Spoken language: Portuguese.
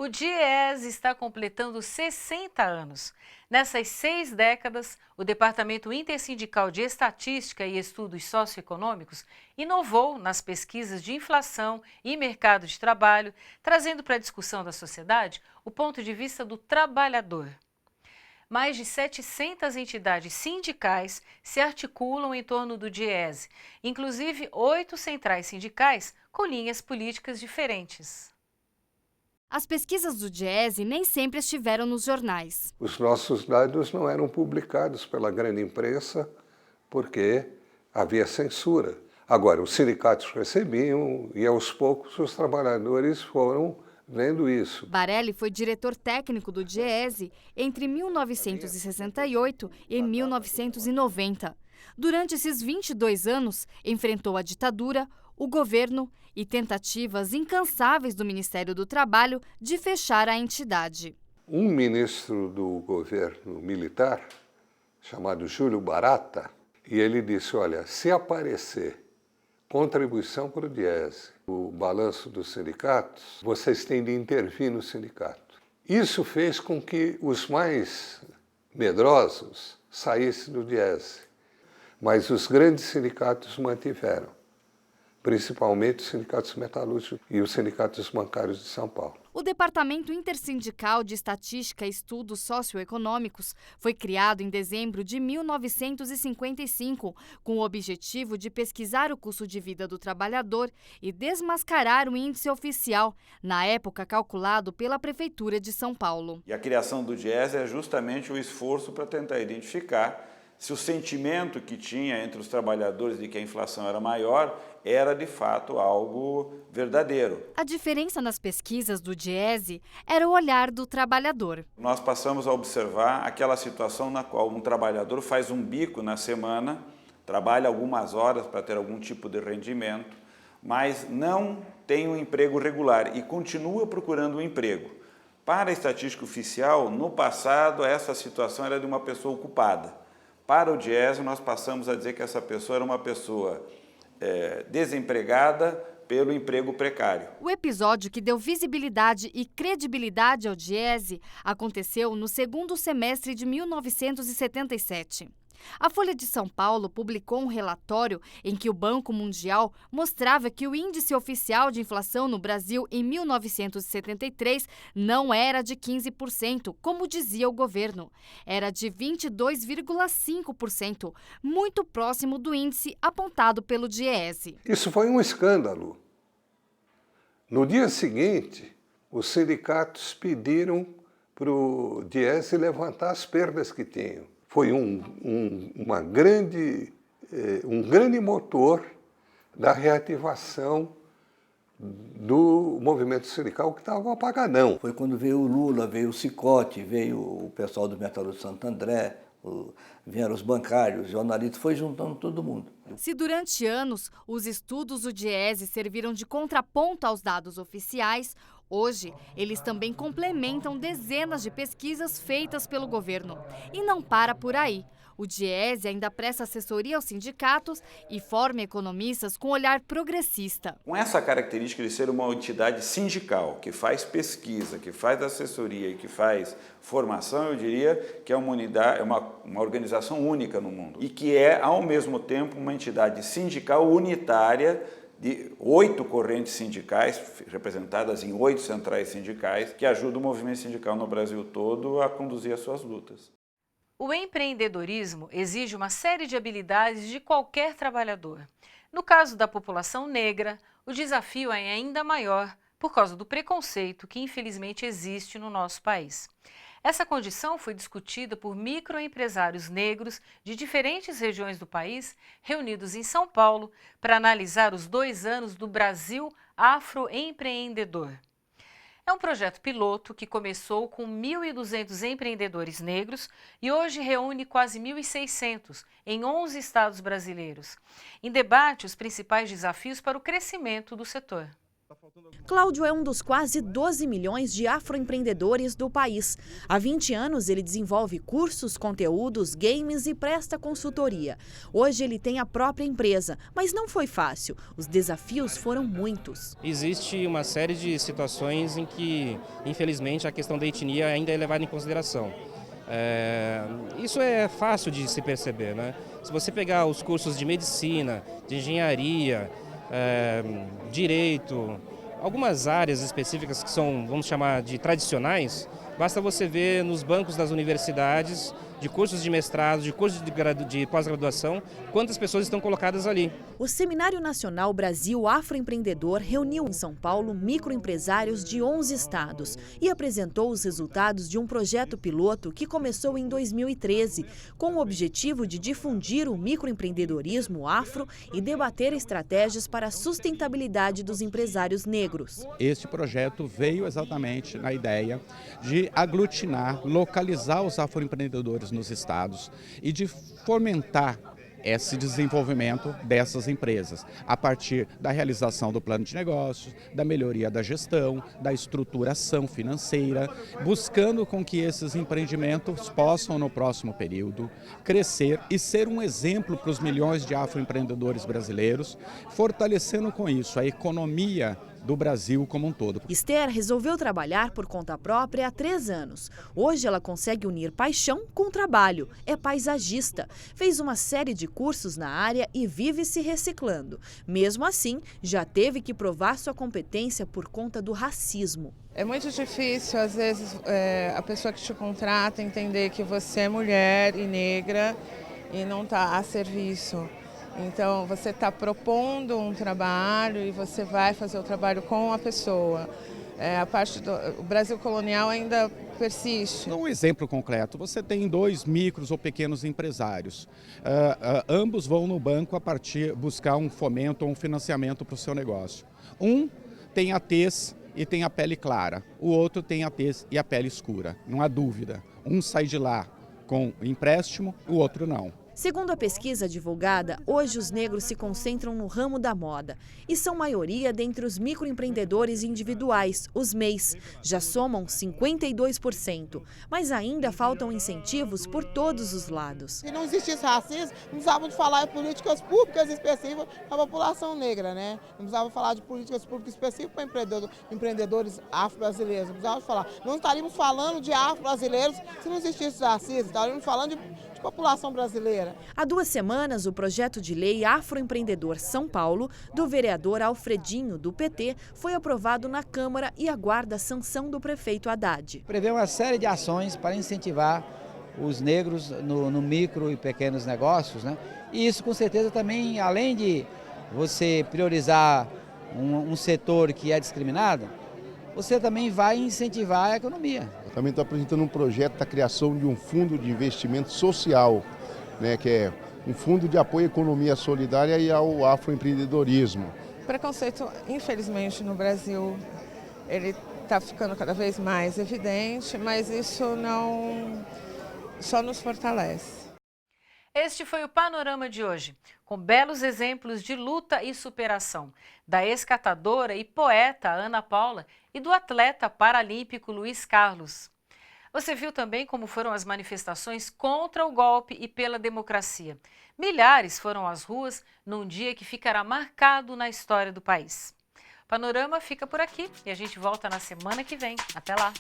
O DIEESE está completando 60 anos. Nessas 6 décadas, o Departamento Intersindical de Estatística e Estudos Socioeconômicos inovou nas pesquisas de inflação e mercado de trabalho, trazendo para a discussão da sociedade o ponto de vista do trabalhador. Mais de 700 entidades sindicais se articulam em torno do DIEESE, inclusive 8 centrais sindicais com linhas políticas diferentes. As pesquisas do DIEESE nem sempre estiveram nos jornais. Os nossos dados não eram publicados pela grande imprensa porque havia censura. Agora, os sindicatos recebiam e, aos poucos, os trabalhadores foram vendo isso. Barelli foi diretor técnico do DIEESE entre 1968 e 1990. Durante esses 22 anos, enfrentou a ditadura, o governo e tentativas incansáveis do Ministério do Trabalho de fechar a entidade. Um ministro do governo militar, chamado Júlio Barata, e ele disse, olha, se aparecer contribuição para o DIEESE, o balanço dos sindicatos, vocês têm de intervir no sindicato. Isso fez com que os mais medrosos saíssem do DIEESE, mas os grandes sindicatos mantiveram, principalmente os sindicatos metalúrgicos e os sindicatos bancários de São Paulo. O Departamento Intersindical de Estatística e Estudos Socioeconômicos foi criado em dezembro de 1955, com o objetivo de pesquisar o custo de vida do trabalhador e desmascarar o índice oficial, na época calculado pela Prefeitura de São Paulo. E a criação do DIEESE é justamente o esforço para tentar identificar se o sentimento que tinha entre os trabalhadores de que a inflação era maior era, de fato, algo verdadeiro. A diferença nas pesquisas do DIEESE era o olhar do trabalhador. Nós passamos a observar aquela situação na qual um trabalhador faz um bico na semana, trabalha algumas horas para ter algum tipo de rendimento, mas não tem um emprego regular e continua procurando um emprego. Para a estatística oficial, no passado, essa situação era de uma pessoa ocupada. Para o DIEESE, nós passamos a dizer que essa pessoa era uma pessoa desempregada pelo emprego precário. O episódio que deu visibilidade e credibilidade ao DIEESE aconteceu no segundo semestre de 1977. A Folha de São Paulo publicou um relatório em que o Banco Mundial mostrava que o índice oficial de inflação no Brasil em 1973 não era de 15%, como dizia o governo. Era de 22,5%, muito próximo do índice apontado pelo DIEESE. Isso foi um escândalo. No dia seguinte, os sindicatos pediram para o DIEESE levantar as perdas que tinham. Foi um grande motor da reativação do movimento sindical que estava apagadão. Foi quando veio o Lula, veio o Cicote, veio o pessoal do Metalúrgico Santo André, vieram os bancários, jornalistas, foi juntando todo mundo. Se durante anos os estudos do DIEESE serviram de contraponto aos dados oficiais, hoje eles também complementam dezenas de pesquisas feitas pelo governo. E não para por aí. O DIEESE ainda presta assessoria aos sindicatos e forma economistas com olhar progressista. Com essa característica de ser uma entidade sindical, que faz pesquisa, que faz assessoria e que faz formação, eu diria que é uma organização única no mundo. E que é, ao mesmo tempo, uma entidade sindical unitária de 8 correntes sindicais, representadas em 8 centrais sindicais, que ajudam o movimento sindical no Brasil todo a conduzir as suas lutas. O empreendedorismo exige uma série de habilidades de qualquer trabalhador. No caso da população negra, o desafio é ainda maior por causa do preconceito que infelizmente existe no nosso país. Essa condição foi discutida por microempresários negros de diferentes regiões do país, reunidos em São Paulo, para analisar os 2 anos do Brasil Afroempreendedor. É um projeto piloto que começou com 1.200 empreendedores negros e hoje reúne quase 1.600 em 11 estados brasileiros. Em debate, os principais desafios para o crescimento do setor. Cláudio é um dos quase 12 milhões de afroempreendedores do país. Há 20 anos ele desenvolve cursos, conteúdos, games e presta consultoria. Hoje ele tem a própria empresa, mas não foi fácil. Os desafios foram muitos. Existe uma série de situações em que, infelizmente, a questão da etnia ainda é levada em consideração. Isso é fácil de se perceber, né? Se você pegar os cursos de medicina, de engenharia, direito, algumas áreas específicas que são, vamos chamar de tradicionais, basta você ver nos bancos das universidades, de cursos de mestrado, de cursos de pós-graduação, quantas pessoas estão colocadas ali. O Seminário Nacional Brasil Afroempreendedor reuniu em São Paulo microempresários de 11 estados e apresentou os resultados de um projeto piloto que começou em 2013, com o objetivo de difundir o microempreendedorismo afro e debater estratégias para a sustentabilidade dos empresários negros. Este projeto veio exatamente na ideia de aglutinar, localizar os afroempreendedores nos estados e de fomentar esse desenvolvimento dessas empresas, a partir da realização do plano de negócios, da melhoria da gestão, da estruturação financeira, buscando com que esses empreendimentos possam, no próximo período, crescer e ser um exemplo para os milhões de afroempreendedores brasileiros, fortalecendo com isso a economia do Brasil como um todo. Esther resolveu trabalhar por conta própria há 3 anos. Hoje ela consegue unir paixão com trabalho. É paisagista. Fez uma série de cursos na área e vive se reciclando. Mesmo assim, já teve que provar sua competência por conta do racismo. É muito difícil, às vezes, a pessoa que te contrata entender que você é mulher e negra e não está a serviço. Então, você está propondo um trabalho e você vai fazer o trabalho com a pessoa. A parte do Brasil colonial ainda persiste. Um exemplo concreto, você tem 2 micros ou pequenos empresários. Ambos vão no banco buscar um fomento ou um financiamento para o seu negócio. Um tem a tez e tem a pele clara, o outro tem a tez e a pele escura, não há dúvida. Um sai de lá com empréstimo, o outro não. Segundo a pesquisa divulgada, hoje os negros se concentram no ramo da moda e são maioria dentre os microempreendedores individuais, os MEIs. Já somam 52%, mas ainda faltam incentivos por todos os lados. Se não existisse racismo, não precisava de falar em políticas públicas específicas para a população negra, né? Não precisava falar de políticas públicas específicas para empreendedores afro-brasileiros. Não precisava falar. Não estaríamos falando de afro-brasileiros se não existisse racismo, estaríamos falando de população brasileira. Há 2 semanas, o projeto de lei Afroempreendedor São Paulo, do vereador Alfredinho, do PT, foi aprovado na Câmara e aguarda a sanção do prefeito Haddad. Prevê uma série de ações para incentivar os negros no micro e pequenos negócios, né? E isso, com certeza, também, além de você priorizar um setor que é discriminado, você também vai incentivar a economia. Também estou apresentando um projeto da criação de um fundo de investimento social, né, que é um fundo de apoio à economia solidária e ao afroempreendedorismo. O preconceito, infelizmente, no Brasil, ele está ficando cada vez mais evidente, mas isso não só nos fortalece. Este foi o Panorama de hoje, com belos exemplos de luta e superação, da ex-catadora e poeta Ana Paula e do atleta paralímpico Luiz Carlos. Você viu também como foram as manifestações contra o golpe e pela democracia. Milhares foram às ruas num dia que ficará marcado na história do país. Panorama fica por aqui e a gente volta na semana que vem. Até lá!